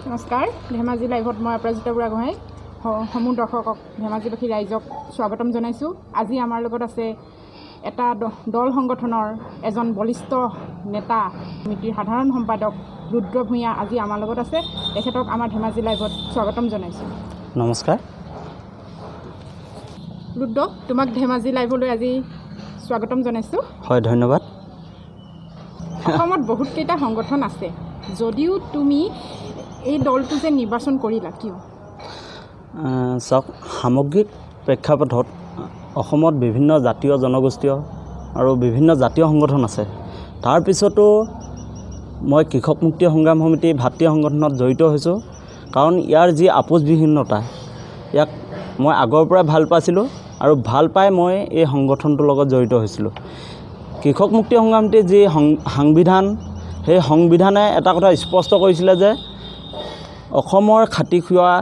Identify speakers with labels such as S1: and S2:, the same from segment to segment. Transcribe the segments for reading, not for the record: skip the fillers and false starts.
S1: নমস্কাৰ ধেমাজি লাইভত মই অপৰাজিতা বুঢ়াগোহাঁই সমূহ দৰ্শকক ধেমাজিবাসী ৰাইজক স্বাগতম জনাইছোঁ। আজি আমাৰ লগত আছে এটা দল সংগঠনৰ এজন বলিষ্ঠ নেতা সমিতিৰ সাধাৰণ সম্পাদক ৰুদ্ৰ ভূঞা আজি আমাৰ লগত আছে। তেখেতক আমাৰ ধেমাজি লাইভত স্বাগতম জনাইছোঁ।
S2: নমস্কাৰ।
S1: ৰুদ্ৰ, তোমাক ধেমাজি লাইভলৈ আজি স্বাগতম জনাইছোঁ।
S2: হয়, ধন্যবাদ।
S1: অসমত বহুতকেইটা সংগঠন আছে, যদিও তুমি এই দলটো যে নিৰ্বাচন কৰিলা কিয়?
S2: চাওক, সামগ্ৰিক প্ৰেক্ষাপটত অসমত বিভিন্ন জাতীয় জনগোষ্ঠীয় আৰু বিভিন্ন জাতীয় সংগঠন আছে। তাৰপিছতো মই কৃষক মুক্তি সংগ্ৰাম সমিতি ভাতৃ সংগঠনত জড়িত হৈছোঁ, কাৰণ ইয়াৰ যি আপোচবিহীনতা, ইয়াক মই আগৰ পৰাই ভাল পাইছিলোঁ আৰু ভাল পাই মই এই সংগঠনটোৰ লগত জড়িত হৈছিলোঁ। কৃষক মুক্তি সংগ্ৰাম সমিতিৰ যি সংবিধান, সেই সংবিধানে এটা কথা স্পষ্ট কৰিছিলে যে অসমৰ খাটি খোৱা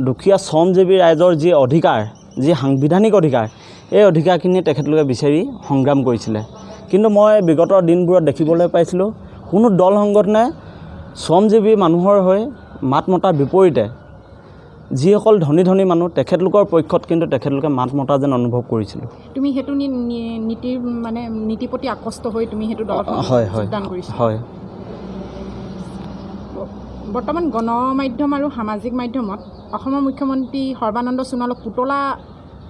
S2: দুখীয়া শ্ৰমজীৱী ৰাইজৰ যি অধিকাৰ, যি সাংবিধানিক অধিকাৰ, এই অধিকাৰখিনি তেখেতলোকে বিচাৰি সংগ্ৰাম কৰিছিলে। কিন্তু মই বিগত দিনবোৰত দেখিবলৈ পাইছিলোঁ কোনো দল সংগঠনে শ্ৰমজীৱী মানুহৰ হৈ মাত মতাৰ বিপৰীতে যিসকল ধনী ধনী মানুহ তেখেতলোকৰ পক্ষত কিন্তু তেখেতলোকে মাত মতা যেন অনুভৱ কৰিছিলোঁ।
S1: তুমি সেইটো নীতিৰ প্ৰতি আকষ্ট হৈ তুমি সেইটো দলত যোগদান কৰিছা?
S2: হয়।
S1: বৰ্তমান গণমাধ্যম আৰু সামাজিক মাধ্যমত অসমৰ মুখ্যমন্ত্ৰী সৰ্বানন্দ সোণোৱালক পুতলা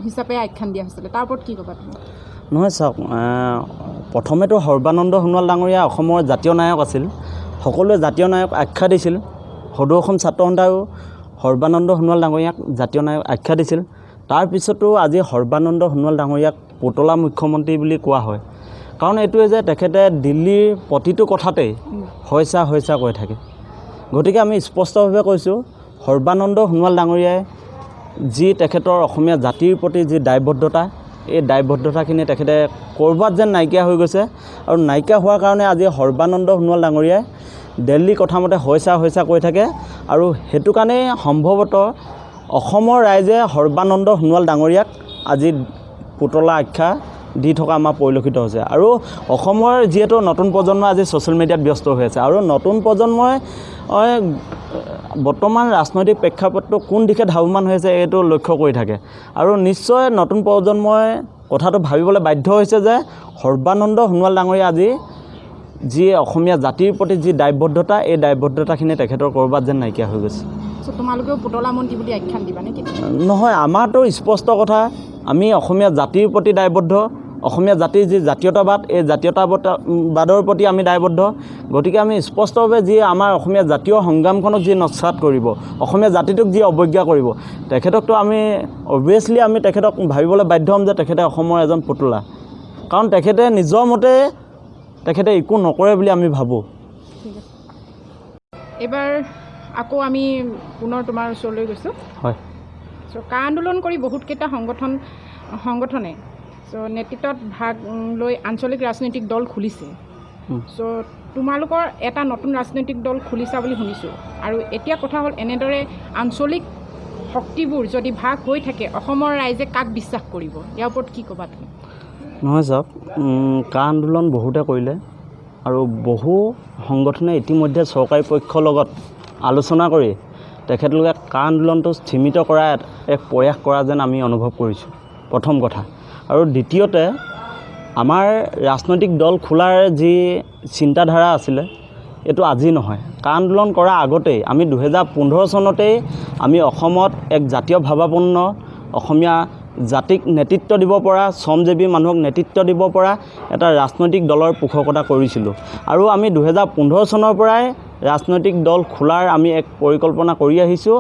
S1: হিচাপে আখ্যান দিয়া হৈছিলে, তাৰ ওপৰত কি ক'বা তুমি?
S2: নহয় চাওক, প্ৰথমেতো সৰ্বানন্দ সোণোৱাল ডাঙৰীয়া অসমৰ জাতীয় নায়ক আছিল। সকলোৱে জাতীয় নায়ক আখ্যা দিছিল। সদৌ অসম ছাত্ৰ সন্থাও সৰ্বানন্দ সোণোৱাল ডাঙৰীয়াক জাতীয় নায়ক আখ্যা দিছিল। তাৰপিছতো আজি সৰ্বানন্দ সোণোৱাল ডাঙৰীয়াক পুতলা মুখ্যমন্ত্ৰী বুলি কোৱা হয়। কাৰণ এইটোৱে যে তেখেতে দিল্লীৰ প্ৰতিটো কথাতেই হৈছা হৈছা কৈ থাকে। গতিকে আমি স্পষ্টভাৱে কৈছোঁ, সৰ্বানন্দ সোণোৱাল ডাঙৰীয়াই যি তেখেতৰ অসমীয়া জাতিৰ প্ৰতি যি দায়বদ্ধতা, এই দায়বদ্ধতাখিনি তেখেতে ক'ৰবাত যেন নাইকিয়া হৈ গৈছে। আৰু নাইকিয়া হোৱাৰ কাৰণে আজি সৰ্বানন্দ সোণোৱাল ডাঙৰীয়াই দিল্লী কথামতে হৈছা হৈছা কৈ থাকে। আৰু সেইটো কাৰণেই সম্ভৱতঃ অসমৰ ৰাইজে সৰ্বানন্দ সোণোৱাল ডাঙৰীয়াক আজি পুতলা আখ্যা দি থকা আমাৰ পৰিলক্ষিত হৈছে। আৰু অসমৰ যিহেতু নতুন প্ৰজন্ম আজি ছ'চিয়েল মিডিয়াত ব্যস্ত হৈ আছে, আৰু নতুন প্ৰজন্মই বৰ্তমান ৰাজনৈতিক প্ৰেক্ষাপটটো কোন দিশে ধাৱমান হৈ আছে এইটো লক্ষ্য কৰি থাকে। আৰু নিশ্চয় নতুন প্ৰজন্মই কথাটো ভাবিবলৈ বাধ্য হৈছে যে সৰ্বানন্দ সোণোৱাল ডাঙৰীয়া আজি যি অসমীয়া জাতিৰ প্ৰতি যি দায়বদ্ধতা, এই দায়বদ্ধতাখিনি তেখেতৰ ক'ৰবাত যেন নাইকিয়া হৈ গৈছে।
S1: তোমালোকেও পুতলা মন্ত্ৰী বুলি আখ্যান দিবা নেকি?
S2: নহয়, আমাৰতো স্পষ্ট কথা, আমি অসমীয়া জাতিৰ প্ৰতি দায়বদ্ধ। অসমীয়া জাতিৰ যি জাতীয়তাবাদ, এই জাতীয়তাবাদৰ প্ৰতি আমি দায়বদ্ধ। গতিকে আমি স্পষ্টভাৱে যি আমাৰ অসমীয়া জাতীয় সংগ্ৰামখনক যি নস্যাৎ কৰিব, অসমীয়া জাতিটোক যি অৱজ্ঞা কৰিব, তেখেতকতো আমি অবভিয়াছলি আমি তেখেতক ভাবিবলৈ বাধ্য হ'ম যে তেখেতে অসমৰ এজন পুতলা। কাৰণ তেখেতে নিজৰ মতে তেখেতে একো নকৰে বুলি আমি ভাবোঁ।
S1: ঠিক আছে, এইবাৰ আকৌ আমি পুনৰ তোমাৰ ওচৰলৈ গৈছোঁ।
S2: হয়।
S1: কা আন্দোলন কৰি বহুতকেইটা সংগঠনে নেতৃত্বত ভাগ লৈ আঞ্চলিক ৰাজনৈতিক দল খুলিছে। তোমালোকৰ এটা নতুন ৰাজনৈতিক দল খুলিছা বুলি শুনিছোঁ। আৰু এতিয়া কথা হ'ল, এনেদৰে আঞ্চলিক শক্তিবোৰ যদি ভাগ হৈ থাকে, অসমৰ ৰাইজে কাক বিশ্বাস কৰিব? ইয়াৰ ওপৰত কি ক'বা তুমি?
S2: নহয় চাওক, কা আন্দোলন বহুতে কৰিলে আৰু বহু সংগঠনে ইতিমধ্যে চৰকাৰী পক্ষৰ লগত আলোচনা কৰি তেখেতলোকে কা আন্দোলনটো স্থিমিত কৰা এক প্ৰয়াস কৰা যেন আমি অনুভৱ কৰিছোঁ, প্ৰথম কথা। আৰু দ্বিতীয়তে, আমাৰ ৰাজনৈতিক দল খোলাৰ যি চিন্তাধাৰা আছিলে, এইটো আজি নহয়। কা আন্দোলন কৰাৰ আগতেই আমি 2015 চনতেই আমি অসমত এক জাতীয় ভাৱাপন্ন অসমীয়া জাতিক নেতৃত্ব দিব পৰা, শ্ৰমজীৱী মানুহক নেতৃত্ব দিব পৰা এটা ৰাজনৈতিক দলৰ পোষকতা কৰিছিলোঁ। আৰু আমি 2015 চনৰ পৰাই ৰাজনৈতিক দল খোলাৰ আমি এক পৰিকল্পনা কৰি আহিছোঁ,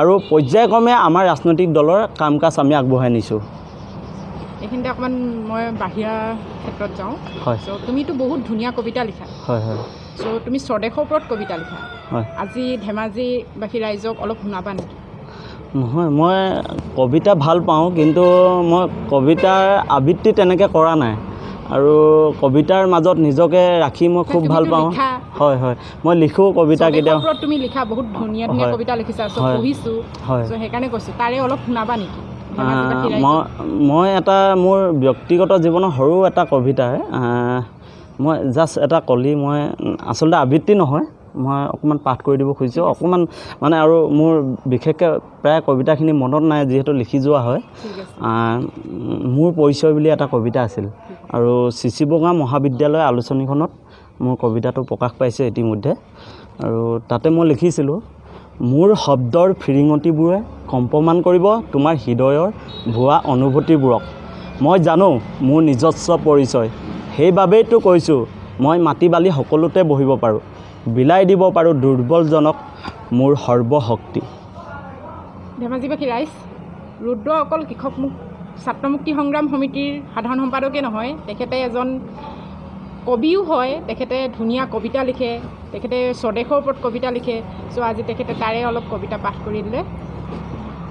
S2: আৰু পৰ্যায়ক্ৰমে আমাৰ ৰাজনৈতিক দলৰ কাম কাজ আমি আগবঢ়াই নিছোঁ।
S1: এইখিনিতে অকণমান মই বাহিৰা ক্ষেত্ৰত যাওঁ।
S2: হয়।
S1: তুমিতো বহুত ধুনীয়া কবিতা লিখা।
S2: হয় হয়।
S1: তুমি স্বদেশৰ ওপৰত কবিতা লিখা।
S2: হয়।
S1: আজি ধেমাজিবাসী ৰাইজক অলপ শুনাবা নেকি?
S2: নহয়, মই কবিতা ভাল পাওঁ, কিন্তু মই কবিতাৰ আবৃত্তি তেনেকৈ কৰা নাই। আৰু কবিতাৰ মাজত নিজকে ৰাখি মই খুব ভাল পাওঁ। হয় হয়, মই লিখোঁ কবিতা কেতিয়াও।
S1: তুমি লিখা বহুত ধুনীয়া ধুনীয়া কবিতা লিখিছা, পঢ়িছোঁ। সেইকাৰণে কৈছোঁ, তাৰে অলপ শুনাবা নেকি?
S2: মই এটা মোৰ ব্যক্তিগত জীৱনৰ সৰু এটা কবিতা, মই জাষ্ট এটা কলি, মই আচলতে আবৃত্তি নহয়, মই অকণমান পাঠ কৰি দিব খুজিছোঁ অকণমান মানে আৰু মোৰ বিশেষকৈ প্ৰায় কবিতাখিনি মনত নাই যিহেতু লিখি যোৱা হয় মোৰ পৰিচয় বুলি এটা কবিতা আছিল আৰু চিচি বগা মহাবিদ্যালয় আলোচনীখনত মোৰ কবিতাটো প্ৰকাশ পাইছে ইতিমধ্যে আৰু তাতে মই লিখিছিলোঁ মোৰ শব্দৰ ফিৰিঙতিবোৰে কম্পমান কৰিব তোমাৰ হৃদয়ৰ ভুৱা অনুভূতিবোৰক মই জানো মোৰ নিজস্ব পৰিচয় সেইবাবেইতো কৈছোঁ মই মাটি বালি সকলোতে বহিব পাৰোঁ বিলাই দিব পাৰোঁ দুৰ্বলজনক মোৰ সৰ্বশক্তি
S1: ধেমাজিবাসী ৰাইজ ৰুদ্ৰ অকল ছাত্ৰ মুক্তি সংগ্ৰাম সমিতিৰ সাধাৰণ সম্পাদকে নহয় তেখেতে এজন কবিও হয় তেখেতে ধুনীয়া কবিতা লিখে তেখেতে স্বদেশৰ ওপৰত কবিতা লিখে চ' আজি তেখেতে তাৰে অলপ কবিতা পাঠ কৰি দিলে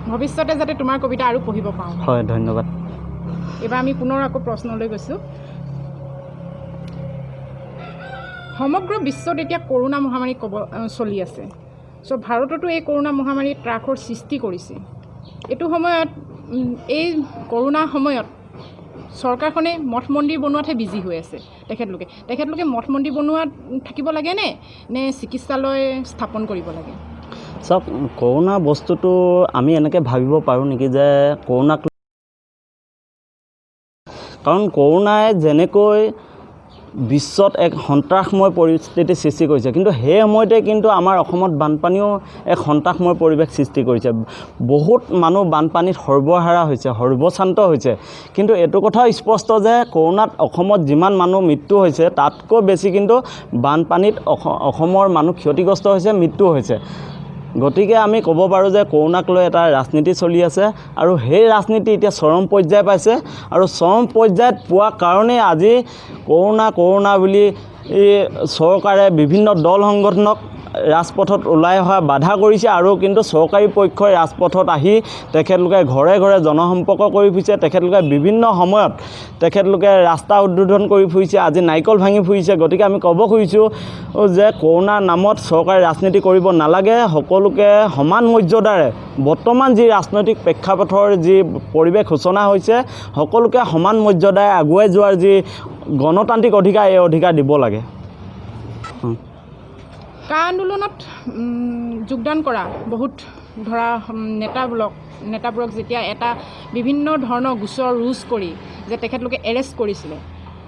S1: ভৱিষ্যতে যাতে তোমাৰ কবিতা আৰু পঢ়িব পাওঁ
S2: হয় ধন্যবাদ
S1: এইবাৰ আমি পুনৰ আকৌ প্ৰশ্নলৈ গৈছোঁ সমগ্ৰ বিশ্বত এতিয়া কৰোণা মহামাৰী চলি আছে চ' ভাৰততো এই কৰোণা মহামাৰীয়ে ত্ৰাসৰ সৃষ্টি কৰিছে এইটো সময়ত এই কৰোণা সময়ত চৰকাৰখনে মঠ মন্দিৰ বনোৱাতহে বিজি হৈ আছে তেখেতলোকে মঠ মন্দিৰ বনোৱাত থাকিব লাগে নে চিকিৎসালয় স্থাপন কৰিব লাগে
S2: চাওক কৰোণা বস্তুটো আমি এনেকৈ ভাবিব পাৰোঁ নেকি যে কৰোণাক কাৰণ কৰোণাই যেনেকৈ বিশ্বত এক সন্ত্ৰাসময় পৰিস্থিতিৰ সৃষ্টি কৰিছে কিন্তু সেই সময়তে কিন্তু আমাৰ অসমত বানপানীও এক সন্ত্ৰাসময় পৰিৱেশ সৃষ্টি কৰিছে বহুত মানুহ বানপানীত সৰ্বহাৰা হৈছে সৰ্বশান্ত হৈছে কিন্তু এইটো কথাও স্পষ্ট যে কৰোণাত অসমত যিমান মানুহ মৃত্যু হৈছে তাতকৈ বেছি কিন্তু বানপানীত অসমৰ মানুহ ক্ষতিগ্ৰস্ত হৈছে মৃত্যু হৈছে গতিকে আমি ক'ব পাৰোঁ যে কৰোণাক লৈ এটা ৰাজনীতি চলি আছে আৰু সেই ৰাজনীতি এতিয়া চৰম পৰ্যায় পাইছে আৰু চৰম পৰ্যায়ত পোৱা কাৰণেই আজি কৰোণা বুলি চৰকাৰে বিভিন্ন দল সংগঠনক ৰাজপথত ওলাই অহা বাধা কৰিছে আৰু কিন্তু চৰকাৰী পক্ষই ৰাজপথত আহি তেখেতলোকে ঘৰে ঘৰে জনসম্পৰ্ক কৰি ফুৰিছে তেখেতলোকে বিভিন্ন সময়ত তেখেতলোকে ৰাস্তা উদ্বোধন কৰি ফুৰিছে আজি নাৰিকল ভাঙি ফুৰিছে গতিকে আমি ক'ব খুজিছোঁ যে কৰোণাৰ নামত চৰকাৰে ৰাজনীতি কৰিব নালাগে সকলোকে সমান মৰ্যাদাৰে বৰ্তমান যি ৰাজনৈতিক প্ৰেক্ষাপটৰ যি পৰিৱেশ সূচনা হৈছে সকলোকে সমান মৰ্যাদাৰে আগুৱাই যোৱাৰ যি গণতান্ত্ৰিক অধিকাৰ এই অধিকাৰ দিব লাগে
S1: কা আন্দোলনত যোগদান কৰা বহুত ধৰা নেতাবোৰক যেতিয়া এটা বিভিন্ন ধৰণৰ গোচৰ ৰুজ কৰি যে তেখেতলোকে এৰেষ্ট কৰিছিলে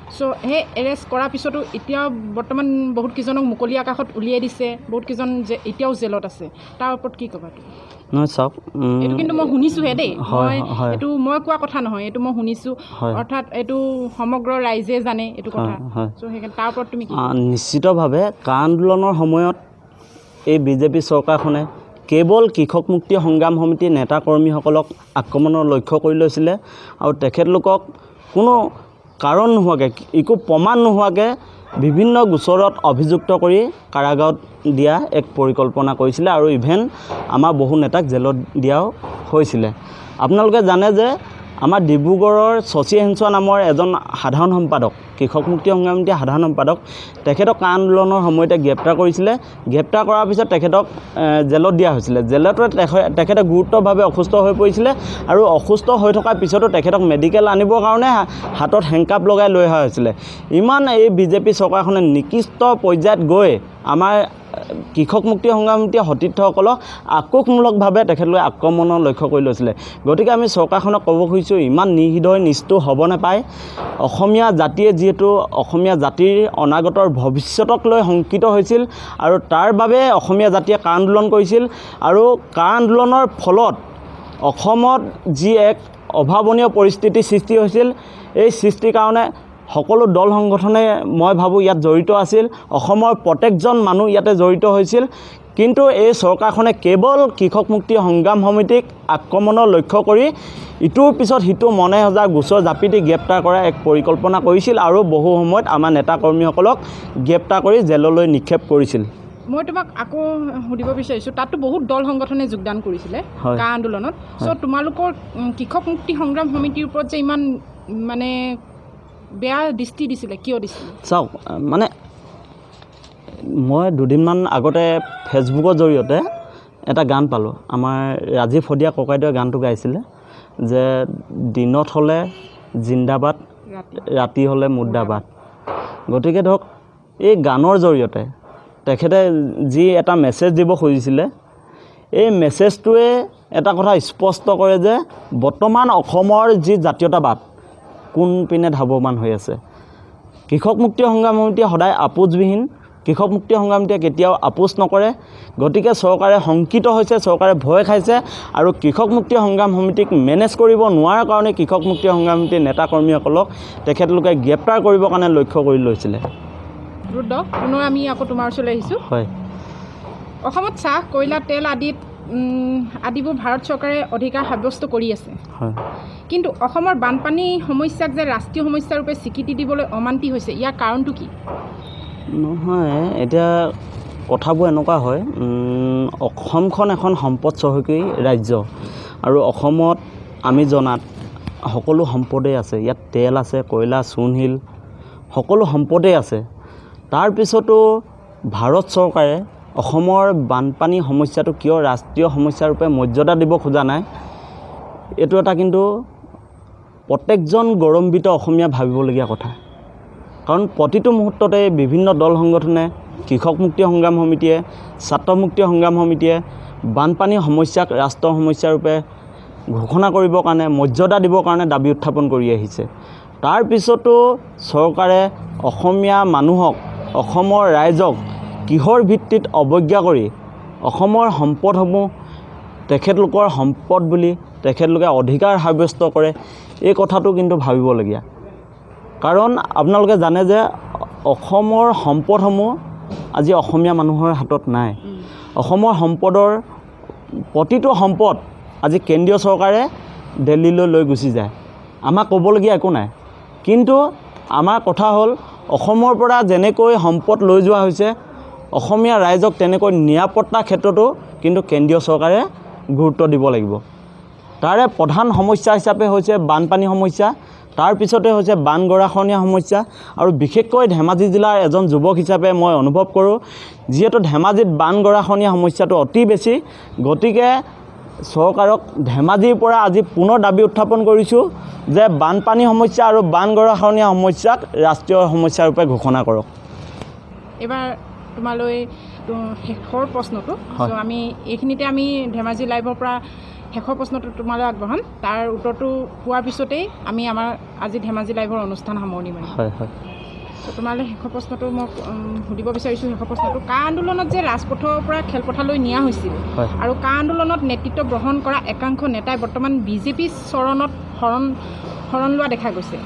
S1: চ' সেই এৰেষ্ট কৰাৰ পিছতো এতিয়াও বৰ্তমান বহুতকেইজনক মুকলি আকাশত উলিয়াই দিছে বহুতকেইজন এতিয়াও জেলত আছে তাৰ ওপৰত কি ক'বা
S2: নহয় চাওক
S1: এইটো কিন্তু মই শুনিছোঁহে দেই এইটো মই কোৱা কথা নহয় এইটো মই শুনিছোঁ অৰ্থাৎ এইটো সমগ্ৰ ৰাইজে জানে এইটো কথা চ' সেইকাৰণে তাৰ ওপৰত তুমি
S2: নিশ্চিতভাৱে কা আন্দোলনৰ সময়ত এই বিজেপি চৰকাৰখনে কেৱল কৃষক মুক্তি সংগ্ৰাম সমিতিৰ নেতা কৰ্মীসকলক আক্ৰমণৰ লক্ষ্য কৰি লৈছিলে আৰু তেখেতলোকক কোনো কাৰণ নোহোৱাকৈ একো প্ৰমাণ নোহোৱাকৈ বিভিন্ন গোচৰত অভিযুক্ত কৰি কাৰাগাৰত দিয়া এক পৰিকল্পনা কৰিছিলে আৰু ইভেন আমাৰ বহু নেতাক জেলত দিয়াও হৈছিলে আপোনালোকে জানে যে আমাৰ ডিব্ৰুগড়ৰ শশী হেংচুৱা নামৰ এজন সাধাৰণ সম্পাদক কৃষক মুক্তি সংগ্ৰাম সমিতিৰ সাধাৰণ সম্পাদক তেখেতক কা আন্দোলনৰ সময়তে গ্ৰেপ্তাৰ কৰিছিলে গ্ৰেপ্তাৰ কৰাৰ পিছত তেখেতক জেলত দিয়া হৈছিলে জেলতো তেখেতে গুৰুত্বভাৱে অসুস্থ হৈ পৰিছিলে আৰু অসুস্থ হৈ থকাৰ পিছতো তেখেতক মেডিকেল আনিবৰ কাৰণে হাতত হেণ্ডকাপ লগাই লৈ অহা হৈছিলে ইমান এই বিজেপি চৰকাৰখনে নিকৃষ্ট পৰ্যায়ত গৈ আমাৰ কৃষক মুক্তি সংগ্ৰাম সমিতিৰ সতীৰ্থসকলক আক্ৰোশমূলকভাৱে তেখেতলোকে আক্ৰমণৰ লক্ষ্য কৰি লৈছিলে গতিকে আমি চৰকাৰখনক ক'ব খুজিছোঁ ইমান নিৰ্হৃদয় নিষ্ঠুৰ হ'ব নাপায় অসমীয়া জাতিয়ে যিহেতু অসমীয়া জাতিৰ অনাগতৰ ভৱিষ্যতক লৈ শংকিত হৈছিল আৰু তাৰ বাবে অসমীয়া জাতিয়ে কা আন্দোলন কৰিছিল আৰু কা আন্দোলনৰ ফলত অসমত যি এক অভাৱনীয় পৰিস্থিতিৰ সৃষ্টি হৈছিল এই সৃষ্টিৰ কাৰণে সকলো দল সংগঠনে মই ভাবোঁ ইয়াত জড়িত আছিল অসমৰ প্ৰত্যেকজন মানুহ ইয়াতে জড়িত হৈছিল কিন্তু এই চৰকাৰখনে কেৱল কৃষক মুক্তি সংগ্ৰাম সমিতিক আক্ৰমণৰ লক্ষ্য কৰি ইটোৰ পিছত সিটো মনে সজা গোচৰ জাপি দি গ্ৰেপ্তাৰ কৰা এক পৰিকল্পনা কৰিছিল আৰু বহু সময়ত আমাৰ নেতা কৰ্মীসকলক গ্ৰেপ্তাৰ কৰি জেললৈ নিক্ষেপ কৰিছিল
S1: মই তোমাক আকৌ সুধিব বিচাৰিছোঁ তাততো বহুত দল সংগঠনে যোগদান কৰিছিলে কা আন্দোলনত চ' তোমালোকৰ কৃষক মুক্তি সংগ্ৰাম সমিতিৰ ওপৰত যে ইমান মানে বেয়া দৃষ্টি দিছিলে কিয় দিছিলে
S2: চাওক মানে মই দুদিনমান আগতে ফেচবুকৰ জৰিয়তে এটা গান পালোঁ আমাৰ ৰাজীৱ শদিয়া ককাইদেৱে গানটো গাইছিলে যে দিনত হ'লে জিন্দাবাদ ৰাতি হ'লে মুৰ্দাবাদ গতিকে ধৰক এই গানৰ জৰিয়তে তেখেতে যি এটা মেছেজ দিব খুজিছিলে এই মেছেজটোৱে এটা কথা স্পষ্ট কৰে যে বৰ্তমান অসমৰ যি জাতীয়তাবাদ কোনপিনে ধাৱমান হৈ আছে। কৃষক মুক্তি সংগ্ৰাম সমিতিয়ে সদায় আপোচবিহীন, কৃষক মুক্তি সংগ্ৰাম সমিতিয়ে কেতিয়াও আপোচ নকৰে। গতিকে চৰকাৰে শংকিত হৈছে, চৰকাৰে ভয় খাইছে আৰু কৃষক মুক্তি সংগ্ৰাম সমিতিক মেনেজ কৰিব নোৱাৰাৰ কাৰণে কৃষক মুক্তি সংগ্ৰাম সমিতিৰ নেতাকৰ্মীসকলক তেখেতলোকে গ্ৰেপ্তাৰ কৰিবৰ কাৰণে লক্ষ্য কৰি লৈছিলে।
S1: ৰুদ্ৰ, পুনৰ আমি আকৌ তোমাৰ ওচৰলৈ আহিছোঁ।
S2: হয়,
S1: অসমত চাহ, কয়লা, তেল আদিবোৰ ভাৰত চৰকাৰে অধিকাৰ সাব্যস্ত কৰি আছে।
S2: হয়।
S1: কিন্তু অসমৰ বানপানী সমস্যাক যে ৰাষ্ট্ৰীয় সমস্যা ৰূপে স্বীকৃতি দিবলৈ অমান্তি হৈছে, ইয়াৰ কাৰণটো কি?
S2: নহয়, এতিয়া কথাবোৰ এনেকুৱা হয়, অসমখন এখন সম্পদ চহকী ৰাজ্য আৰু অসমত আমি জনাত সকলো সম্পদেই আছে। ইয়াত তেল আছে, কয়লা, চূণশিল সকলো সম্পদেই আছে। তাৰপিছতো ভাৰত চৰকাৰে অসমৰ বানপানী সমস্যাটো কিয় ৰাষ্ট্ৰীয় সমস্যা ৰূপে মৰ্যাদা দিব খোজা নাই, এইটো এটা কিন্তু প্ৰত্যেকজন গৌৰৱান্বিত অসমীয়া ভাবিবলগীয়া কথা। কাৰণ প্ৰতিটো মুহূৰ্ততে বিভিন্ন দল সংগঠনে, কৃষক মুক্তি সংগ্ৰাম সমিতিয়ে, ছাত্ৰ মুক্তি সংগ্ৰাম সমিতিয়ে বানপানী সমস্যাক ৰাষ্ট্ৰীয় সমস্যা ৰূপে ঘোষণা কৰিবৰ কাৰণে, মৰ্যাদা দিবৰ কাৰণে দাবী উত্থাপন কৰি আহিছে। তাৰপিছতো চৰকাৰে অসমীয়া মানুহক, অসমৰ ৰাইজক কিহৰ ভিত্তিত অৱজ্ঞা কৰি অসমৰ সম্পদসমূহ তেখেতলোকৰ সম্পদ বুলি তেখেতলোকে অধিকাৰ সাব্যস্ত কৰে, এই কথাটো কিন্তু ভাবিবলগীয়া। কাৰণ আপোনালোকে জানে যে অসমৰ সম্পদসমূহ আজি অসমীয়া মানুহৰ হাতত নাই। অসমৰ সম্পদৰ প্ৰতিটো সম্পদ আজি কেন্দ্ৰীয় চৰকাৰে দিল্লীলৈ লৈ গুচি যায়, আমাক ক'বলগীয়া একো নাই। কিন্তু আমাৰ কথা হ'ল অসমৰ পৰা যেনেকৈ সম্পদ লৈ যোৱা হৈছে, অসমীয়া ৰাইজক তেনেকৈ নিৰাপত্তাৰ ক্ষেত্ৰতো কিন্তু কেন্দ্ৰীয় চৰকাৰে গুৰুত্ব দিব লাগিব। তাৰে প্ৰধান সমস্যা হিচাপে হৈছে বানপানী সমস্যা, তাৰপিছতে হৈছে বান গৰাখহনীয়া সমস্যা। আৰু বিশেষকৈ ধেমাজি জিলাৰ এজন যুৱক হিচাপে মই অনুভৱ কৰোঁ, যিহেতু ধেমাজিত বান গৰাখহনীয়া সমস্যাটো অতি বেছি। গতিকে চৰকাৰক ধেমাজিৰ পৰা আজি পুনৰ দাবী উত্থাপন কৰিছোঁ যে বানপানী সমস্যা আৰু বান গৰাখহনীয়া সমস্যাক ৰাষ্ট্ৰীয় সমস্যা ৰূপে ঘোষণা কৰক।
S1: এইবাৰ তোমালৈ শেষৰ প্ৰশ্নটো, আমি এইখিনিতে আমি ধেমাজি লাইভৰ পৰা শেষৰ প্ৰশ্নটো তোমালৈ আগবঢ়াম। তাৰ উত্তৰটো পোৱাৰ পিছতেই আমি আমাৰ আজি ধেমাজি লাইভৰ অনুষ্ঠান সামৰণি মাৰিম।
S2: হয় হয়।
S1: তোমালৈ শেষৰ প্ৰশ্নটো মই সুধিব বিচাৰিছোঁ। শেষৰ প্ৰশ্নটো, কা আন্দোলনত যে ৰাজপথৰ পৰা খেলপথাৰলৈ নিয়া হৈছিল আৰু কা আন্দোলনত নেতৃত্ব গ্ৰহণ কৰা একাংশ নেতাই বৰ্তমান বিজেপি চৰণত শৰণ লোৱা দেখা গৈছে।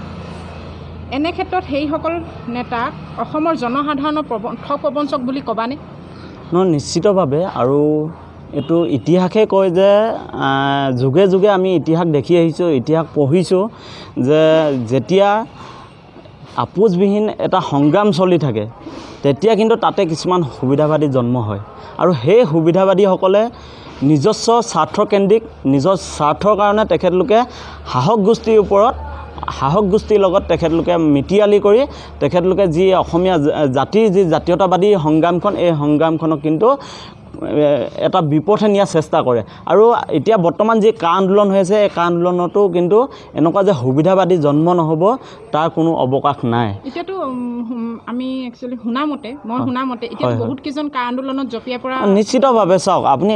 S1: এনে ক্ষেত্ৰত সেইসকল নেতাক অসমৰ জনসাধাৰণৰ ঠগ প্ৰবঞ্চক বুলি ক'বানে?
S2: নিশ্চিতভাৱে। আৰু এইটো ইতিহাসে কয় যে যুগে যুগে আমি ইতিহাস দেখি আহিছোঁ, ইতিহাস পঢ়িছোঁ যে যেতিয়া আপোচবিহীন এটা সংগ্ৰাম চলি থাকে তেতিয়া কিন্তু তাতে কিছুমান সুবিধাবাদী জন্ম হয়। আৰু সেই সুবিধাবাদীসকলে নিজস্ব স্বাৰ্থকেন্দ্ৰিক, নিজৰ স্বাৰ্থৰ কাৰণে তেখেতলোকে শাসক গোষ্ঠীৰ লগত তেখেতলোকে মিতিৰালি কৰি তেখেতলোকে যি অসমীয়া জাতিৰ যি জাতীয়তাবাদী সংগ্ৰামখন, এই সংগ্ৰামখনক কিন্তু এটা বিপথে নিয়াৰ চেষ্টা কৰে। আৰু এতিয়া বৰ্তমান যি কা আন্দোলন হৈ আছে, এই কা আন্দোলনতো কিন্তু এনেকুৱা যে সুবিধাবাদী জন্ম নহ'ব তাৰ কোনো অৱকাশ নাই।
S1: এতিয়াতো আমি একচুৱেলি শুনামতে এতিয়া বহুত কেইজন কা আন্দোলনত জঁপিয়াই পৰা
S2: নিশ্চিতভাৱে। চাওক আপুনি,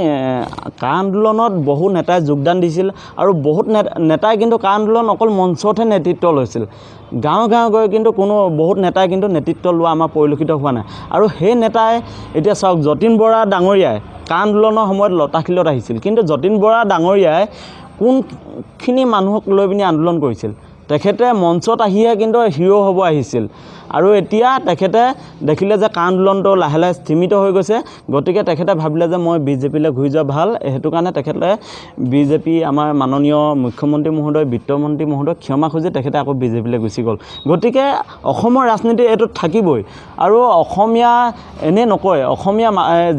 S2: কা আন্দোলনত বহু নেতাই যোগদান দিছিল আৰু বহুত নেতাই কিন্তু কা আন্দোলন অকল মঞ্চতহে নেতৃত্ব লৈছিল। গাঁৱে গাঁৱে গৈ কিন্তু বহুত নেতাই কিন্তু নেতৃত্ব লোৱা আমাৰ পৰিলক্ষিত হোৱা নাই। আৰু সেই নেতাই এতিয়া চাওক, যতীন বৰা ডাঙৰীয়াই কা আন্দোলনৰ সময়ত লতাশিলত আহিছিল, কিন্তু যতীন বৰা ডাঙৰীয়াই কোনখিনি মানুহক লৈ পিনি আন্দোলন কৰিছিল? তেখেতে মঞ্চত আহিহে কিন্তু হিৰ' হ'ব আহিছিল। আৰু এতিয়া তেখেতে দেখিলে যে কা আন্দোলনটো লাহে লাহে স্থিমিত হৈ গৈছে, গতিকে তেখেতে ভাবিলে যে মই বিজেপিলৈ ঘূৰি যোৱা ভাল। সেইটো কাৰণে তেখেতে বিজেপি, আমাৰ মাননীয় মুখ্যমন্ত্ৰী মহোদয়, বিত্তমন্ত্ৰী মহোদয় ক্ষমা খুজি তেখেতে আকৌ বিজেপিলৈ গুচি গ'ল। গতিকে অসমৰ ৰাজনীতি এইটোত থাকিবই। আৰু অসমীয়া এনেই নকয়, অসমীয়া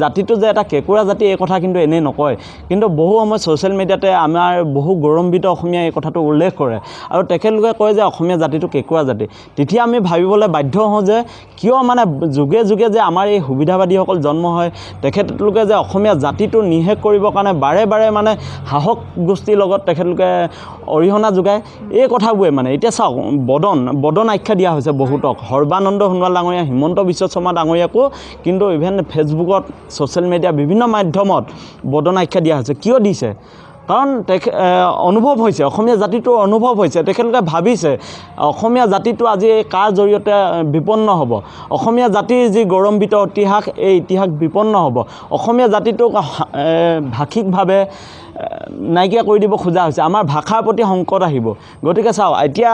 S2: জাতিটো যে এটা কেঁকুৰা জাতি, এই কথা কিন্তু এনেই নকয়। কিন্তু বহু সময় ছ'চিয়েল মিডিয়াতে আমাৰ বহু গৌৰৱান্বিত অসমীয়া এই কথাটো উল্লেখ কৰে আৰু তেখেতলোকে কয় যে অসমীয়া জাতিটো কেঁকুৰা জাতি। তেতিয়া আমি ভাবিবলৈ বাধ্য বাধ্য হওঁ যে কিয় মানে যুগে যুগে যে আমাৰ এই সুবিধাবাদীসকল জন্ম হয়, তেখেতলোকে যে অসমীয়া জাতিটো নিশেষ কৰিবৰ কাৰণে বাৰে বাৰে মানে শাসক গোষ্ঠীৰ লগত তেখেতলোকে অৰিহণা যোগায়। এই কথাবোৰে মানে এতিয়া চাওক, বদন আখ্যা দিয়া হৈছে বহুতক। সৰ্বানন্দ সোণোৱাল ডাঙৰীয়া, হিমন্ত বিশ্ব শৰ্মা ডাঙৰীয়াকো কিন্তু ইভেন ফেচবুকত, ছ'চিয়েল মিডিয়া বিভিন্ন মাধ্যমত বদন আখ্যা দিয়া হৈছে। কিয় দিছে? কাৰণ অনুভৱ হৈছে, অসমীয়া জাতিটোৰ অনুভৱ হৈছে, তেখেতলোকে ভাবিছে অসমীয়া জাতিটো আজি কাৰ জৰিয়তে বিপন্ন হ'ব, অসমীয়া জাতিৰ যি গৌৰৱান্বিত ইতিহাস, এই ইতিহাস বিপন্ন হ'ব, অসমীয়া জাতিটোক ভাষিকভাৱে নাইকিয়া কৰি দিব খোজা হৈছে, আমাৰ ভাষাৰ প্ৰতি সংকট আহিব। গতিকে চাওক, এতিয়া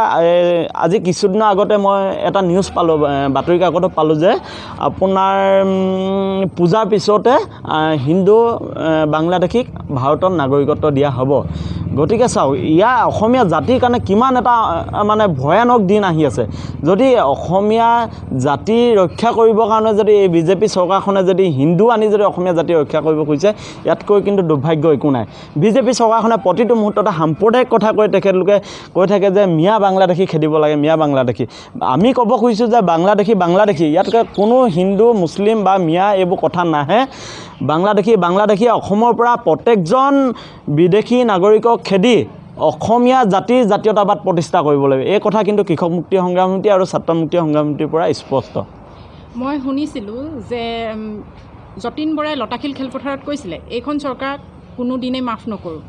S2: আজি কিছুদিনৰ আগতে মই এটা নিউজ পালোঁ, বাতৰি কাকতত পালোঁ যে আপোনাৰ পূজাৰ পিছতে হিন্দু বাংলাদেশীক ভাৰতত নাগৰিকত্ব দিয়া হ'ব। গতিকে চাওক, ইয়াৰ অসমীয়া জাতিৰ কাৰণে কিমান এটা মানে ভয়ানক দিন আহি আছে। যদি অসমীয়া জাতি ৰক্ষা কৰিবৰ কাৰণে যদি এই বিজেপি চৰকাৰখনে যদি হিন্দু আনি যদি অসমীয়া জাতি ৰক্ষা কৰিব খুজিছে, ইয়াতকৈ কিন্তু দুৰ্ভাগ্য একো নাই। বিজেপি চৰকাৰখনে প্ৰতিটো মুহূৰ্ততে সাম্প্ৰদায়িক কথা তেখেতলোকে কৈ থাকে যে মিয়া বাংলাদেশী খেদিব লাগে, মিয়া বাংলাদেশী। আমি ক'ব খুজিছোঁ যে বাংলাদেশী ইয়াতকৈ কোনো হিন্দু, মুছলিম বা মিয়া এইবোৰ কথা নাহে। বাংলাদেশী অসমৰ পৰা প্ৰত্যেকজন বিদেশী নাগৰিকক খেদি অসমীয়া জাতিৰ জাতীয়তাবাদ প্ৰতিষ্ঠা কৰিব লাগিব। এই কথা কিন্তু কৃষক মুক্তি সংগ্ৰাম সমিতি আৰু ছাত্ৰ মুক্তি সংগ্ৰাম সমিতিৰ পৰা স্পষ্ট।
S1: মই শুনিছিলোঁ যে যতীন বৰাই লতাশিল খেলপথাৰত কৈছিলে এইখন চৰকাৰক কোনোদিনে মাফ নকৰোঁ,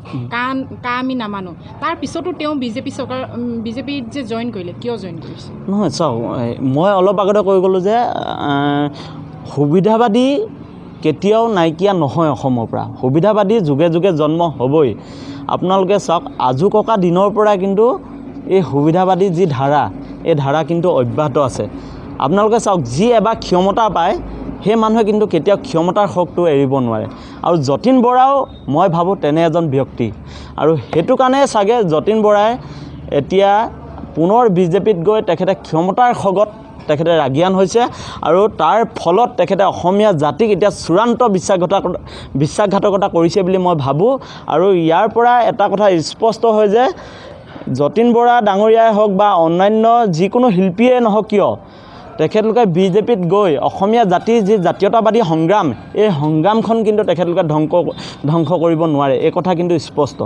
S1: আমি নামানো। তাৰ পিছতো তেওঁ বিজেপিত যে জইন কৰিলে, কিয় জইন কৰিছে?
S2: নহয় চাওক, মই অলপ আগতে কৈ গ'লোঁ যে সুবিধাবাদী কেতিয়াও নাইকিয়া নহয় অসমৰ পৰা। সুবিধাবাদী যুগে যুগে জন্ম হ'বই। আপোনালোকে চাওক, আজু ককা দিনৰ পৰাই কিন্তু এই সুবিধাবাদী যি ধাৰা, এই ধাৰা কিন্তু অব্যাহত আছে। আপোনালোকে চাওক, যি এবাৰ ক্ষমতা পায় সেই মানুহে কিন্তু কেতিয়াও ক্ষমতাৰ শকটো এৰিব নোৱাৰে। আৰু যতীন বৰাও মই ভাবোঁ তেনে এজন ব্যক্তি। আৰু সেইটো কাৰণে চাগে যতীন বৰাই এতিয়া পুনৰ বিজেপিত গৈ তেখেতে ক্ষমতাৰ খগত তেখেতে ৰাগিয়ান হৈছে। আৰু তাৰ ফলত তেখেতে অসমীয়া জাতিক এতিয়া চূড়ান্ত বিশ্বাসঘাতকতা কৰিছে বুলি মই ভাবোঁ। আৰু ইয়াৰ পৰা এটা কথা স্পষ্ট হয় যে যতীন বৰা ডাঙৰীয়াই হওক বা অন্যান্য যিকোনো শিল্পীয়ে নহওক কিয়, তেখেতলোকে বিজেপিত গৈ অসমীয়া জাতিৰ যি জাতীয়তাবাদী সংগ্ৰাম, এই সংগ্ৰামখন কিন্তু তেখেতলোকে ধ্বংস কৰিব নোৱাৰে। এই কথা কিন্তু স্পষ্ট।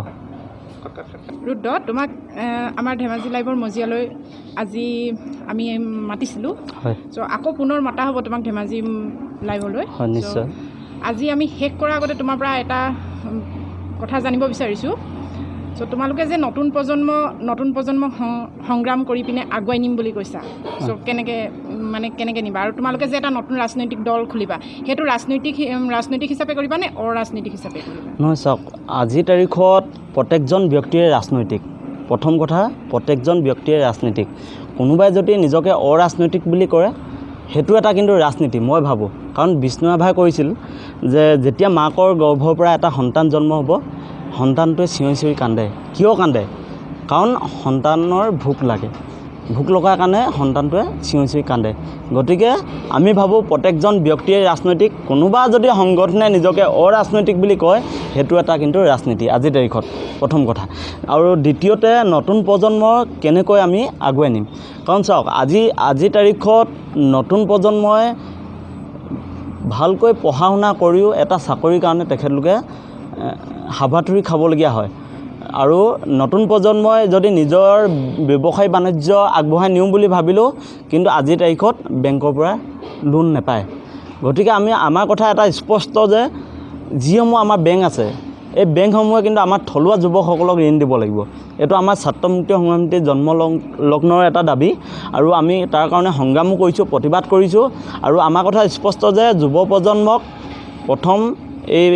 S1: ৰুদ্ৰ, তোমাক আমাৰ ধেমাজি লাইভৰ মজিয়ালৈ আজি আমি মাতিছিলোঁ।
S2: হয়।
S1: চ' আকৌ পুনৰ মাতা হ'ব তোমাক ধেমাজি লাইভলৈ।
S2: হয়, নিশ্চয়।
S1: আজি আমি শেষ কৰাৰ আগতে তোমাৰ পৰা এটা কথা জানিব বিচাৰিছোঁ। চ' তোমালোকে যে নতুন প্ৰজন্ম সংগ্ৰাম কৰি পিনে আগুৱাই নিম বুলি কৈছা, চ' কেনেকৈ নিবা? আৰু তোমালোকে যে এটা নতুন ৰাজনৈতিক দল খুলিবা, সেইটো ৰাজনৈতিক হিচাপে কৰিবা নে অৰাজনৈতিক হিচাপে কৰিবা?
S2: নহয় চাওক, আজিৰ তাৰিখত প্ৰত্যেকজন ব্যক্তিয়ে ৰাজনৈতিক। প্ৰথম কথা, প্ৰত্যেকজন ব্যক্তিয়ে ৰাজনীতিক। কোনোবাই যদি নিজকে অৰাজনৈতিক বুলি কৰে, সেইটো এটা কিন্তু ৰাজনীতি মই ভাবোঁ। কাৰণ বিষ্ণুৰাভাই কৈছিল যে যেতিয়া মাকৰ গৰ্ভৰ পৰা এটা সন্তান জন্ম হ'ব, সন্তানটোৱে চিঞৰি চিঞৰি কান্দে। কিয় কান্দে? কাৰণ সন্তানৰ ভোক লাগে। ভোক লগাৰ কাৰণে সন্তানটোৱে চিঞৰি চিঞৰি কান্দে। গতিকে আমি ভাবোঁ প্ৰত্যেকজন ব্যক্তিয়ে ৰাজনৈতিক। কোনোবা যদি সংগঠনে নিজকে অৰাজনৈতিক বুলি কয়, সেইটো এটা কিন্তু ৰাজনীতি আজিৰ তাৰিখত, প্ৰথম কথা। আৰু দ্বিতীয়তে, নতুন প্ৰজন্মক কেনেকৈ আমি আগুৱাই নিম। কাৰণ চাওক, আজিৰ তাৰিখত নতুন প্ৰজন্মই ভালকৈ পঢ়া শুনা কৰিও এটা চাকৰিৰ কাৰণে তেখেতলোকে হাবাথুৰি খাবলগীয়া হয়। আৰু নতুন প্ৰজন্মই যদি নিজৰ ব্যৱসায় বাণিজ্য আগবঢ়াই নিওঁ বুলি ভাবিলেও কিন্তু আজিৰ তাৰিখত বেংকৰ পৰা লোন নাপায়। গতিকে আমাৰ কথা এটা স্পষ্ট যে যিসমূহ আমাৰ বেংক আছে, এই বেংকসমূহে কিন্তু আমাৰ থলুৱা যুৱকসকলক ঋণ দিব লাগিব। এইটো আমাৰ ছাত্ৰ মুক্তি সংগ্ৰাম সমিতিৰ জন্মলগ্নৰ এটা দাবী। আৰু আমি তাৰ কাৰণে সংগ্ৰামো কৰিছোঁ, প্ৰতিবাদ কৰিছোঁ। আৰু আমাৰ কথা স্পষ্ট যে যুৱ প্ৰজন্মক প্ৰথম এই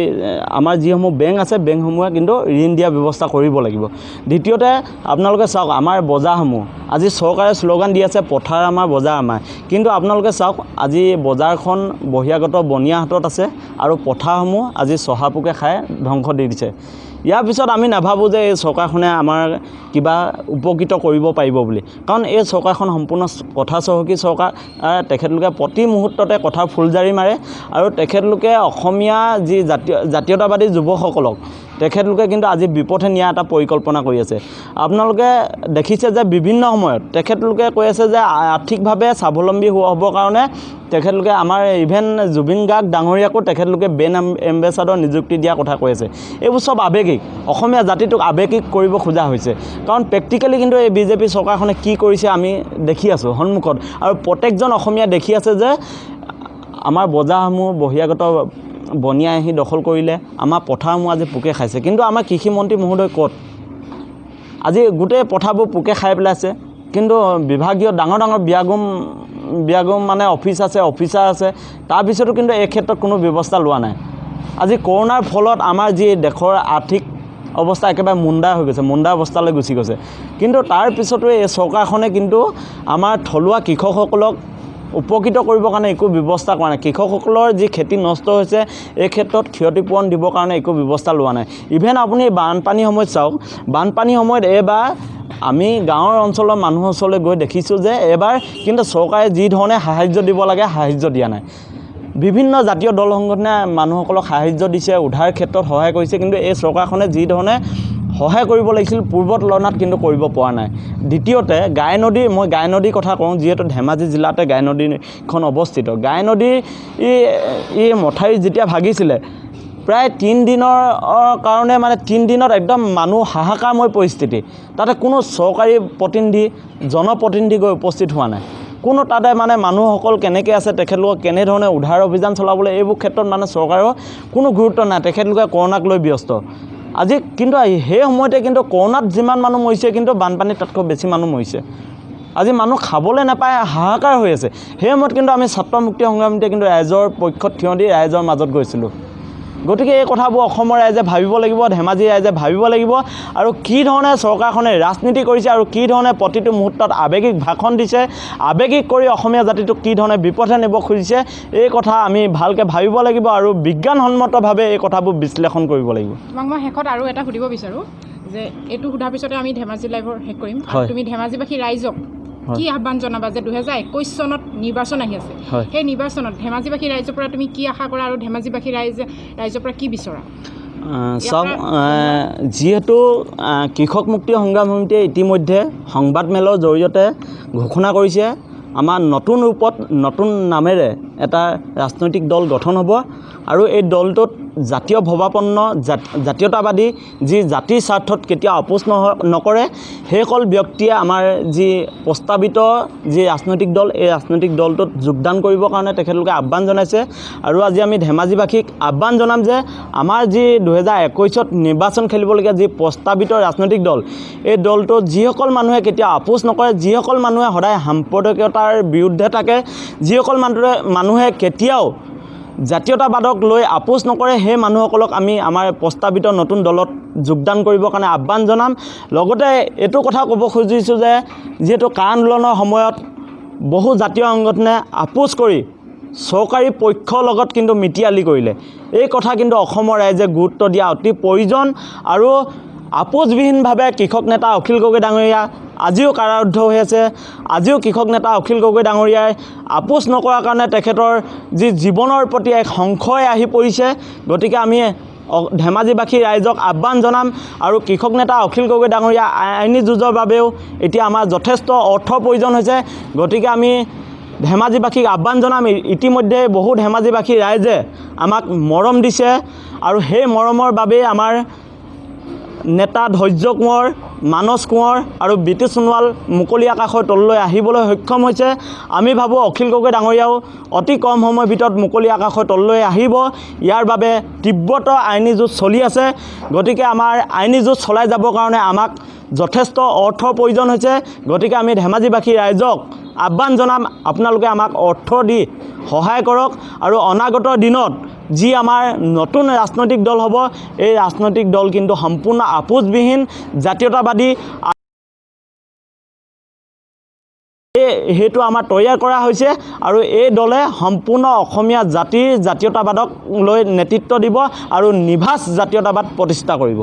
S2: আমাৰ যিসমূহ বেংক আছে, বেংকসমূহে কিন্তু ঋণ দিয়া ব্যৱস্থা কৰিব লাগিব। দ্বিতীয়তে, আপোনালোকে চাওক, আমাৰ বজাৰসমূহ আজি চৰকাৰে শ্লোগান দি আছে পথাৰ আমাৰ, বজাৰ আমাৰ। কিন্তু আপোনালোকে চাওক, আজি বজাৰখন বহিৰাগত বনিয়া হাতত আছে আৰু পথাৰসমূহ আজি চহাপোকে খাই ধ্বংস দি দিছে। ইয়াৰ পিছত আমি নাভাবোঁ যে এই চৰকাৰখনে আমাৰ কিবা উপকৃত কৰিব পাৰিব বুলি। কাৰণ এই চৰকাৰখন সম্পূৰ্ণ কথা চহকী চৰকাৰ। তেখেতলোকে প্ৰতি মুহূৰ্ততে কথা ফুলজাৰি মাৰে। আৰু তেখেতলোকে অসমীয়া যি জাতীয়তাবাদী যুৱকসকলক তেখেতলোকে কিন্তু আজি বিপথে নিয়া এটা পৰিকল্পনা কৰি আছে। আপোনালোকে দেখিছে যে বিভিন্ন সময়ত তেখেতলোকে কৈ আছে যে আৰ্থিকভাৱে স্বাৱলম্বী হ'বৰ কাৰণে তেখেতলোকে আমাৰ ইভেন জুবিন গাৰ্গ ডাঙৰীয়াকো তেখেতলোকে ব্ৰেণ্ড এম্বেচাডৰ নিযুক্তি দিয়া কথা কৈ আছে। এইবোৰ চব আৱেগিক, অসমীয়া জাতিটোক আৱেগিক কৰিব খোজা হৈছে। কাৰণ প্ৰেক্টিকেলি কিন্তু এই বিজেপি চৰকাৰখনে কি কৰিছে আমি দেখি আছোঁ সন্মুখত, আৰু প্ৰত্যেকজন অসমীয়া দেখি আছে যে আমাৰ বজাৰসমূহ বহিৰাগত বনিয়াই আহি দখল কৰিলে, আমাৰ পথাৰসমূহ আজি পোকে খাইছে। কিন্তু আমাৰ কৃষিমন্ত্ৰী মহোদয় ক'ত? আজি গোটেই পথাৰবোৰ পোকে খাই পেলাইছে, কিন্তু বিভাগীয় ডাঙৰ ডাঙৰ বিয়াগুম মানে অফিচাৰ আছে, তাৰপিছতো কিন্তু এই ক্ষেত্ৰত কোনো ব্যৱস্থা লোৱা নাই। আজি কৰোণাৰ ফলত আমাৰ যি দেশৰ আৰ্থিক অৱস্থা একেবাৰে মুণ্ডা হৈ গৈছে, মুণ্ডা অৱস্থালৈ গুচি গৈছে। কিন্তু তাৰপিছতো এই চৰকাৰখনে কিন্তু আমাৰ থলুৱা কৃষকসকলক উপকৃত কৰিবৰ কাৰণে একো ব্যৱস্থা কৰা নাই। কৃষকসকলৰ যি খেতি নষ্ট হৈছে এই ক্ষেত্ৰত ক্ষতিপূৰণ দিবৰ কাৰণে একো ব্যৱস্থা লোৱা নাই। ইভেন আপুনি বানপানীৰ সময়ত চাওক, বানপানীৰ সময়ত এইবাৰ আমি গাঁৱৰ অঞ্চলৰ মানুহৰ ওচৰলৈ গৈ দেখিছোঁ যে এইবাৰ কিন্তু চৰকাৰে যি ধৰণে সাহাৰ্য দিব লাগে সাহাৰ্য দিয়া নাই। বিভিন্ন জাতীয় দল সংগঠনে মানুহসকলক সাহাৰ্য দিছে, উদ্ধাৰ ক্ষেত্ৰত সহায় কৰিছে, কিন্তু এই চৰকাৰখনে যি ধৰণে সহায় কৰিব লাগিছিল পূৰ্বৰ তুলনাত কিন্তু কৰিব পৰা নাই। দ্বিতীয়তে মই গাই নদীৰ কথা কওঁ, যিহেতু ধেমাজি জিলাতে গাই নদীখন অৱস্থিত। গাই নদীৰ এই মথাউৰি যেতিয়া ভাগিছিলে প্ৰায় 3 দিনৰ কাৰণে, মানে 3 দিনত একদম মানুহ হাহাকাৰময় পৰিস্থিতি। তাতে কোনো চৰকাৰী প্ৰতিনিধি, জনপ্ৰতিনিধি গৈ উপস্থিত হোৱা নাই। কোনো তাতে মানে মানুহসকল কেনেকৈ আছে, তেখেতলোকক কেনেধৰণে উদ্ধাৰ অভিযান চলাবলৈ, এইবোৰ ক্ষেত্ৰত মানে চৰকাৰৰ কোনো গুৰুত্ব নাই। তেখেতলোকে কৰোণাক লৈ ব্যস্ত। আজি কিন্তু সেই সময়তে কিন্তু কৰোণাত যিমান মানুহ মৰিছে, কিন্তু বানপানীত তাতকৈ বেছি মানুহ মৰিছে। আজি মানুহ খাবলৈ নাপায়, হাহাকাৰ হৈ আছে। সেই সময়ত কিন্তু আমি ছাত্ৰ মুক্তি সংগ্ৰামীয়ে কিন্তু ৰাইজৰ পক্ষত থিয় দি ৰাইজৰ মাজত গৈছিলোঁ। গতিকে এই কথাবোৰ অসমৰ ৰাইজে ভাবিব লাগিব, ধেমাজি ৰাইজে ভাবিব লাগিব, আৰু কি ধৰণে চৰকাৰখনে ৰাজনীতি কৰিছে আৰু কি ধৰণে প্ৰতিটো মুহূৰ্তত আৱেগিক ভাষণ দিছে, আৱেগিক কৰি অসমীয়া জাতিটোক কি ধৰণে বিপথে নিব খুজিছে, এই কথা আমি ভালকৈ ভাবিব লাগিব আৰু বিজ্ঞানসন্মতভাৱে এই কথাবোৰ বিশ্লেষণ কৰিব লাগিব।
S1: তোমাক মই শেষত আৰু এটা সুধিব বিচাৰোঁ যে এইটো সোধাৰ পিছতে আমি ধেমাজি লাইভৰ শেষ কৰিম। তুমি ধেমাজিবাসী ৰাইজক কি আহ্বান জনাবা যে 2021 চনত নিৰ্বাচন আহি আছে, সেই নিৰ্বাচনত ধেমাজিবাসী ৰাইজৰ পৰা তুমি কি আশা কৰা আৰু ধেমাজিবাসী ৰাইজৰ পৰা কি বিচৰা?
S2: চাওক, যিহেতু কৃষক মুক্তি সংগ্ৰাম সমিতিয়ে ইতিমধ্যে সংবাদমেলৰ জৰিয়তে ঘোষণা কৰিছে আমাৰ নতুন ৰূপত নতুন নামেৰে এটা ৰাজনৈতিক দল গঠন হ'ব, আৰু এই দলটোত জাতীয় ভাৱাপন্ন জাতীয়তাবাদী যি জাতিৰ স্বাৰ্থত কেতিয়াও আপোচ নকৰে সেইসকল ব্যক্তিয়ে আমাৰ যি প্ৰস্তাৱিত যি ৰাজনৈতিক দল, এই ৰাজনৈতিক দলটোত যোগদান কৰিবৰ কাৰণে তেখেতলোকে আহ্বান জনাইছে। আৰু আজি আমি ধেমাজিবাসীক আহ্বান জনাম যে আমাৰ যি 2021ত নিৰ্বাচন খেলিবলগীয়া যি প্ৰস্তাৱিত ৰাজনৈতিক দল, এই দলটোত যিসকল মানুহে কেতিয়াও আপোচ নকৰে, যিসকল মানুহে সদায় সাম্প্ৰদায়িকতাৰ বিৰুদ্ধে থাকে, যিসকল মানুহে কেতিয়াও জাতীয়তাবাদক লৈ আপোচ নকৰে, সেই মানুহসকলক আমি আমাৰ প্ৰস্তাৱিত নতুন দলত যোগদান কৰিবৰ কাৰণে আহ্বান জনাম। লগতে এইটো কথা ক'ব খুজিছোঁ যে যিহেতু কা আন্দোলনৰ সময়ত বহু জাতীয় সংগঠনে আপোচ কৰি চৰকাৰী পক্ষৰ লগত কিন্তু মিতিৰালি কৰিলে, এই কথা কিন্তু অসমৰ ৰাইজে গুৰুত্ব দিয়া অতি প্ৰয়োজন। আৰু আপোচবিহীনভাৱে কৃষক নেতা অখিল গগৈ ডাঙৰীয়া আজিও কাৰাৰুদ্ধ হৈ আছে। আজিও কৃষক নেতা অখিল গগৈ ডাঙৰীয়াই আপোচ নকৰাৰ কাৰণে তেখেতৰ যি জীৱনৰ প্ৰতি এক সংশয় আহি পৰিছে। গতিকে আমি ধেমাজিবাসী ৰাইজক আহ্বান জনাম, আৰু কৃষক নেতা অখিল গগৈ ডাঙৰীয়া আইনী যুঁজৰ বাবেও এতিয়া আমাৰ যথেষ্ট অৰ্থৰ প্ৰয়োজন হৈছে। গতিকে আমি ধেমাজিবাসীক আহ্বান জনাম। ইতিমধ্যে বহু ধেমাজিবাসী ৰাইজে আমাক মৰম দিছে, আৰু সেই মৰমৰ বাবেই আমাৰ নেতা ধৈৰ্য কোঁৱৰ, মানস কোঁৱৰ আৰু বিটি সোণোৱাল মুকলি আকাশৰ তললৈ আহিবলৈ সক্ষম হৈছে। আমি ভাবোঁ অখিল গগৈ ডাঙৰীয়াও অতি কম সময়ৰ ভিতৰত মুকলি আকাশৰ তললৈ আহিব। ইয়াৰ বাবে তীব্ৰতৰ আইনী যুঁজ চলি আছে। গতিকে আমাৰ আইনী যুঁজ চলাই যাবৰ কাৰণে আমাক যথেষ্ট অৰ্থৰ প্ৰয়োজন হৈছে। গতিকে আমি ধেমাজিবাসী ৰাইজক আহ্বান জনাম, আপোনালোকে আমাক অৰ্থ দি সহায় কৰক, আৰু অনাগত দিনত যি আমাৰ নতুন ৰাজনৈতিক দল হ'ব, এই ৰাজনৈতিক দল কিন্তু সম্পূৰ্ণ আপোচবিহীন জাতীয়তাবাদী, সেইটো আমাৰ তৈয়াৰ কৰা হৈছে, আৰু এই দলে সম্পূৰ্ণ অসমীয়া জাতিৰ জাতীয়তাবাদক লৈ নেতৃত্ব দিব আৰু নিভাঁজ জাতীয়তাবাদ প্ৰতিষ্ঠা কৰিব।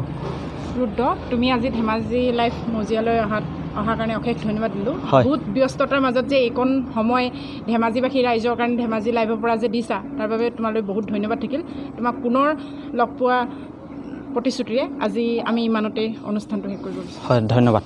S1: ৰুদ্ৰ, তুমি আজি ধেমাজি লাইভ মজিয়ালৈ অহাৰ কাৰণে অশেষ ধন্যবাদ দিলোঁ। বহুত ব্যস্ততাৰ মাজত যে এইকণ সময় ধেমাজিবাসী ৰাইজৰ কাৰণে ধেমাজি লাইভৰ পৰা যে দিছা, তাৰ বাবে তোমালৈ বহুত ধন্যবাদ থাকিল। তোমাক পুনৰ লগ পোৱা প্ৰতিশ্ৰুতিৰে আজি আমি ইমানতে অনুষ্ঠানটো শেষ কৰিব বিচাৰোঁ।
S2: হয়, ধন্যবাদ।